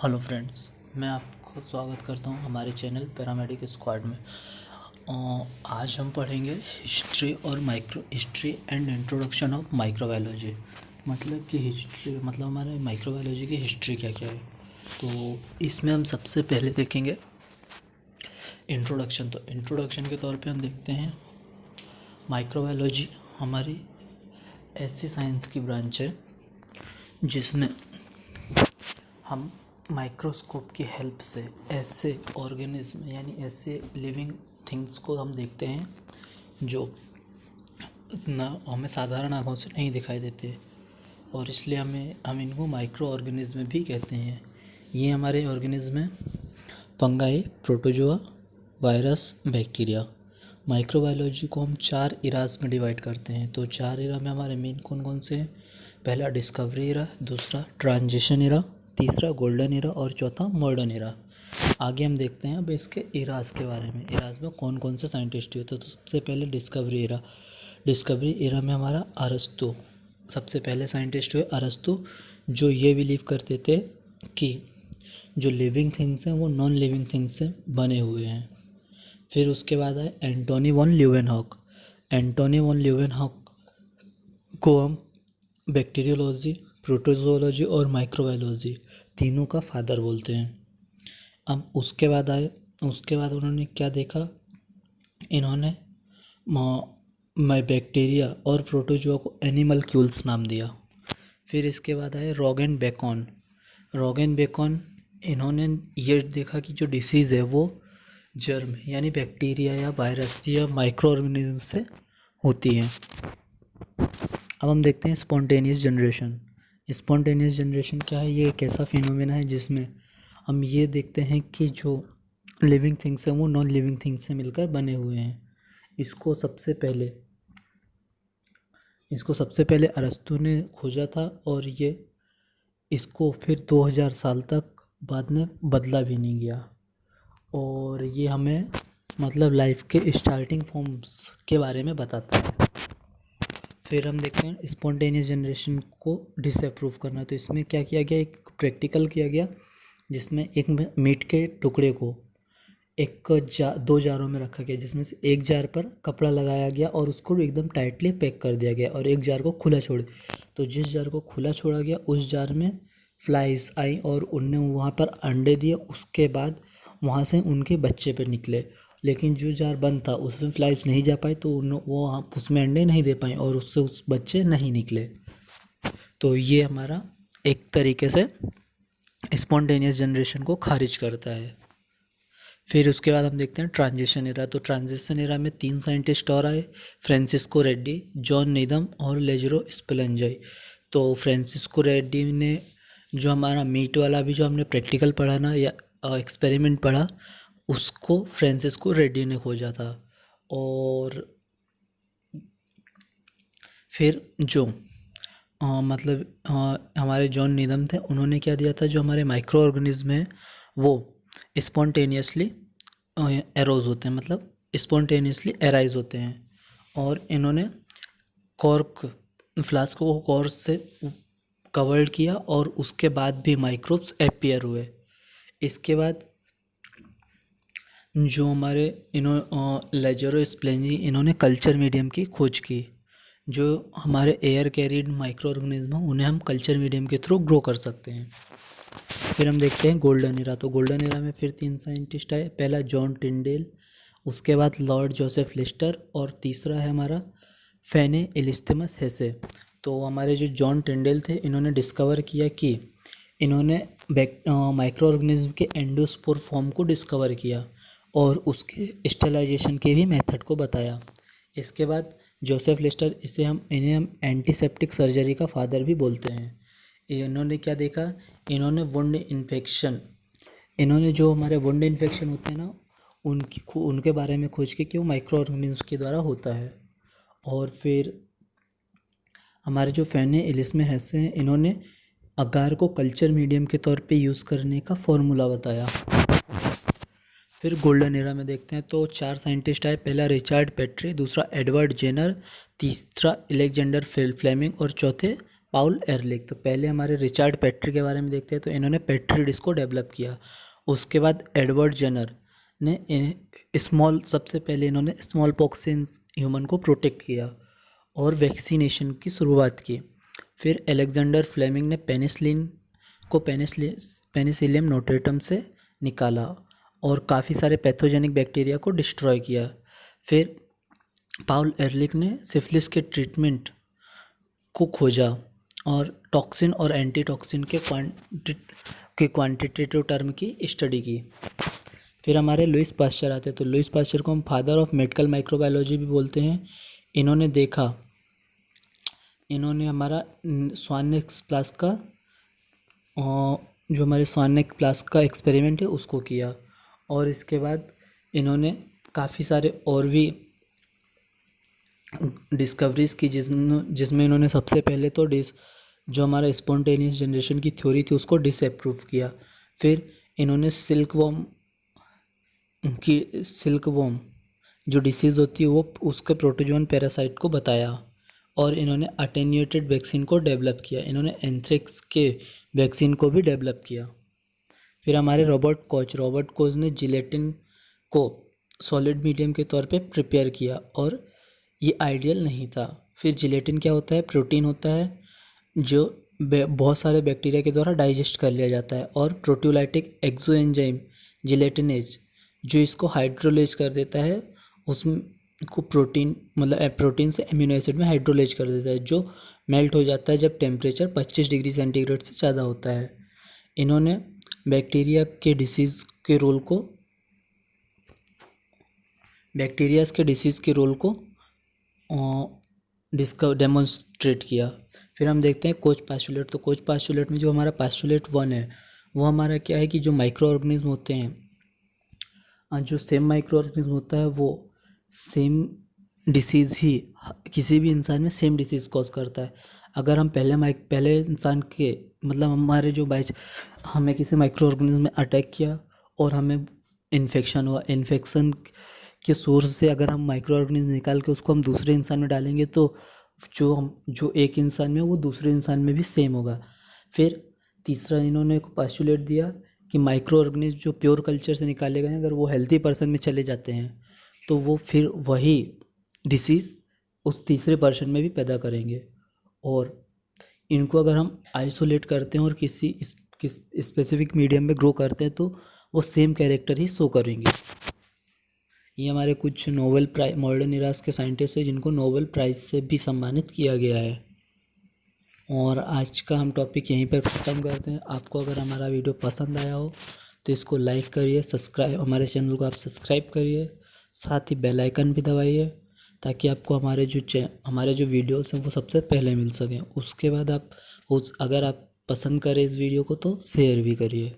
Hello friends, मैं आपको स्वागत करता हूं हमारे चैनल पैरामेडिक स्क्वाड में। आज हम पढ़ेंगे हिस्ट्री और micro history and introduction of microbiology. मतलब कि हिस्ट्री मतलब हमारे माइक्रोबायोलॉजी की हिस्ट्री क्या क्या है। तो इसमें हम सबसे पहले देखेंगे इंट्रोडक्शन। तो इंट्रोडक्शन के तौर पे हम देखते हैं माइक्रोबायोलॉजी हमारी ऐसी साइंस की ब्रांच है जिसमें हम माइक्रोस्कोप की हेल्प से ऐसे ऑर्गेनिज्म यानी ऐसे लिविंग थिंग्स को हम देखते हैं जो हमें साधारण आँखों से नहीं दिखाई देते, और इसलिए हम इनको माइक्रो ऑर्गेनिज्म भी कहते हैं। ये हमारे ऑर्गेनिज्म हैं fungi, protozoa, virus, bacteria. Microbiology को हम 4 इराज में डिवाइड करते हैं। तो 4 इरा में हमारे मेन कौन कौन से हैं? पहला डिस्कवरी इरा, दूसरा ट्रांजिशन इरा, तीसरा गोल्डन इरा और चौथा मॉडर्न इरा। आगे हम देखते हैं अब इसके इराज के बारे में। इराज में कौन कौन से साइंटिस्ट हुए थे। तो सबसे पहले डिस्कवरी इरा। डिस्कवरी इरा में हमारा अरस्तु सबसे पहले साइंटिस्ट हुए। अरस्तु जो ये बिलीव करते थे कि जो लिविंग थिंग्स हैं वो नॉन लिविंग थिंग्स से बने हुए हैं। फिर उसके बाद आए Antony von Leeuwenhoek. Antony von Leeuwenhoek को हम बैक्टीरियोलॉजी, प्रोटोजोलॉजी और माइक्रोबायोलॉजी तीनों का फादर बोलते हैं। अब उसके बाद उन्होंने क्या देखा? इन्होंने बैक्टीरिया और प्रोटोजोआ को एनिमलक्यूल्स नाम दिया। फिर इसके बाद आए रॉगन बेकॉन। रॉगन बेकॉन इन्होंने ये देखा कि जो डिसीज़ है वो जर्म यानी बैक्टीरिया या वायरस या माइक्रो ऑर्गेनिज्म से होती है। अब हम देखते हैं स्पॉन्टेनियस जनरेशन। स्पॉन्टेनियस जनरेशन क्या है? ये एक ऐसा फिनोमेना है जिसमें हम ये देखते हैं कि जो लिविंग थिंग्स हैं वो नॉन लिविंग थिंग्स से मिलकर बने हुए हैं। इसको सबसे पहले अरस्तु ने खोजा था, और ये इसको फिर 2000 साल तक बाद में बदला भी नहीं गया। और ये हमें मतलब लाइफ के स्टार्टिंग फॉर्म्स के बारे में बताता है। फिर हम देखते हैं स्पॉन्टेनियस जनरेशन को डिसअप्रूव करना। तो इसमें क्या किया गया? एक प्रैक्टिकल किया गया जिसमें एक मीट के टुकड़े को दो जारों में रखा गया, जिसमें से एक जार पर कपड़ा लगाया गया और उसको एकदम टाइटली पैक कर दिया गया, और एक जार को खुला छोड़ दिया। तो जिस जार को खुला छोड़ा गया उस जार में फ्लाइज आई और उनने वहाँ पर अंडे दिए। उसके बाद वहाँ से उनके बच्चे पे निकले। लेकिन जो जार बंद था उसमें फ्लाइज नहीं जा पाई, तो वो उसमें अंडे नहीं दे पाए और उससे उस बच्चे नहीं निकले। तो ये हमारा एक तरीके से स्पॉन्टेनियस जनरेशन को खारिज करता है। फिर उसके बाद हम देखते हैं ट्रांजिशन एरा। तो ट्रांजिशन एरा में 3 साइंटिस्ट और आए, फ्रांसिस्को रेड्डी, जॉन नीदम और लेजरो स्पेलेंजाई। तो फ्रांसिस्को रेड्डी ने जो हमारा मीट वाला भी जो हमने प्रैक्टिकल पढ़ा ना या एक्सपेरिमेंट पढ़ा, उसको फ्रांसिस्को रेड्डी ने खोजा था। और फिर जो हमारे जॉन नीदम थे, उन्होंने क्या दिया था? जो हमारे माइक्रो ऑर्गेनिज्म है वो स्पॉन्टेनियसली एरोज होते हैं, मतलब स्पॉन्टेनियसली एराइज होते हैं। और इन्होंने कॉर्क फ्लास्क को कॉर्क से कवर्ड किया और उसके बाद भी माइक्रोब्स अपीयर हुए। इसके बाद जो हमारे लेजरो स्प्लेंजी, इन्होंने कल्चर मीडियम की खोज की। जो हमारे एयर कैरिड माइक्रो ऑर्गेनिज्म हैं उन्हें हम कल्चर मीडियम के थ्रू ग्रो कर सकते हैं। फिर हम देखते हैं गोल्डन एरा। तो गोल्डन एरा में फिर 3 साइंटिस्ट आए। पहला जॉन टिंडेल, उसके बाद लॉर्ड जोसेफ लिस्टर, और तीसरा है हमारा फेने एलिस्थिमस हेसे। तो हमारे जो जॉन टिंडेल थे, इन्होंने डिस्कवर किया कि इन्होंने माइक्रो ऑर्गेनिज्म के एंडोस्पोर फॉर्म को डिस्कवर किया और उसके स्टेलाइजेशन के भी मेथड को बताया। इसके बाद जोसेफ लिस्टर, इन्हें हम एंटीसेप्टिक सर्जरी का फादर भी बोलते हैं। इन्होंने क्या देखा? इन्होंने वुंड इन्फेक्शन, इन्होंने जो हमारे वुंड इन्फेक्शन होते हैं ना, उनके बारे में खोज की कि वो माइक्रो ऑर्गेनिज्म के द्वारा होता है। और फिर हमारे जो फेने एलिस्मे हेसे हैं, इन्होंने अगार को कल्चर मीडियम के तौर पे यूज़ करने का फॉर्मूला बताया। फिर गोल्डन एरा में देखते हैं तो 4 साइंटिस्ट आए। पहला रिचर्ड पेट्री, दूसरा एडवर्ड जेनर, तीसरा अलेक्जेंडर फ्लेमिंग और चौथे पाउल एरलिख। तो पहले हमारे रिचर्ड पेट्री के बारे में देखते हैं। तो इन्होंने पेट्री डिश को डेवलप किया। उसके बाद एडवर्ड जेनर ने सबसे पहले इन्होंने स्मॉल पॉक्स से ह्यूमन को प्रोटेक्ट किया और वैक्सीनेशन की शुरुआत की। फिर अलेक्जेंडर फ्लेमिंग ने पेनिसिलियम नोटेटम से निकाला और काफ़ी सारे पैथोजेनिक बैक्टीरिया को डिस्ट्रॉय किया। फिर पाउल एरलिख ने सिफिलिस के ट्रीटमेंट को खोजा और टॉक्सिन और एंटी टॉक्सिन के क्वांटिटेटिव टर्म की स्टडी की। फिर हमारे लुईस पास्चर आते हैं। तो लुईस पास्चर को हम फादर ऑफ मेडिकल माइक्रोबायोलॉजी भी बोलते हैं। इन्होंने हमारा स्वानेक्स प्लास का जो हमारे स्वानेक्स प्लास का एक्सपेरिमेंट है उसको किया। और इसके बाद इन्होंने काफ़ी सारे और भी डिस्कवरीज की जिसमें इन्होंने सबसे पहले तो जो हमारा स्पॉन्टेनियस जनरेशन की थ्योरी थी उसको डिसअप्रूव किया। फिर इन्होंने सिल्कवॉर्म जो डिसीज़ होती है वो उसके प्रोटोजोन पैरासाइट को बताया और इन्होंने अटेन्यूएटेड वैक्सीन को डेवलप किया। इन्होंने एंथ्रेक्स के वैक्सीन को भी डेवलप किया। फिर हमारे रॉबर्ट कोच ने जिलेटिन को सॉलिड मीडियम के तौर पे प्रिपेयर किया और ये आइडियल नहीं था। फिर जिलेटिन क्या होता है? प्रोटीन होता है जो बहुत सारे बैक्टीरिया के द्वारा डाइजेस्ट कर लिया जाता है और प्रोटियोलाइटिक एक्सोएंजाइम जिलेटिनेज जो इसको हाइड्रोलेज कर देता है, उसको प्रोटीन से अमीनो एसिड में हाइड्रोलेज कर देता है जो मेल्ट हो जाता है जब टेम्परेचर 25 डिग्री सेंटीग्रेड से ज़्यादा होता है। इन्होंने बैक्टीरियाज़ के डिसीज़ के रोल को डेमोन्स्ट्रेट किया। फिर हम देखते हैं कोच पास्चुलेट। तो कोच पास्चुलेट में जो हमारा पास्चुलेट 1 है वो हमारा क्या है कि जो माइक्रो ऑर्गेनिज्म होते हैं, जो सेम माइक्रो ऑर्गेनिज्म होता है वो सेम डिसीज़ ही किसी भी इंसान में सेम डिसीज़ कॉज करता है। अगर हम पहले इंसान के हमारे जो हमें किसी माइक्रो ऑर्गेनिज्म में अटैक किया और हमें इन्फेक्शन हुआ, इन्फेक्शन के सोर्स से अगर हम माइक्रो ऑर्गेनिज्म निकाल के उसको हम दूसरे इंसान में डालेंगे तो जो एक इंसान में वो दूसरे इंसान में भी सेम होगा। फिर तीसरा इन्होंने पोस्टुलेट दिया कि माइक्रो ऑर्गेनिज्म जो प्योर कल्चर से निकाले गए अगर वो हेल्थी पर्सन में चले जाते हैं तो वो फिर वही डिसीज़ उस तीसरे पर्सन में भी पैदा करेंगे और इनको अगर हम आइसोलेट करते हैं और किसी स्पेसिफिक मीडियम में ग्रो करते हैं तो वो सेम कैरेक्टर ही शो करेंगे। ये हमारे कुछ नोबेल प्राइज मॉडर्न इरास के साइंटिस्ट हैं जिनको नोबेल प्राइज़ से भी सम्मानित किया गया है। और आज का हम टॉपिक यहीं पर ख़त्म करते हैं। आपको अगर हमारा वीडियो पसंद आया हो तो इसको लाइक करिए, हमारे चैनल को आप सब्सक्राइब करिए, साथ ही बेल आइकन भी दबाइए ताकि आपको हमारे जो वीडियोस हैं वो सबसे पहले मिल सकें। उसके बाद अगर आप पसंद करें इस वीडियो को तो शेयर भी करिए।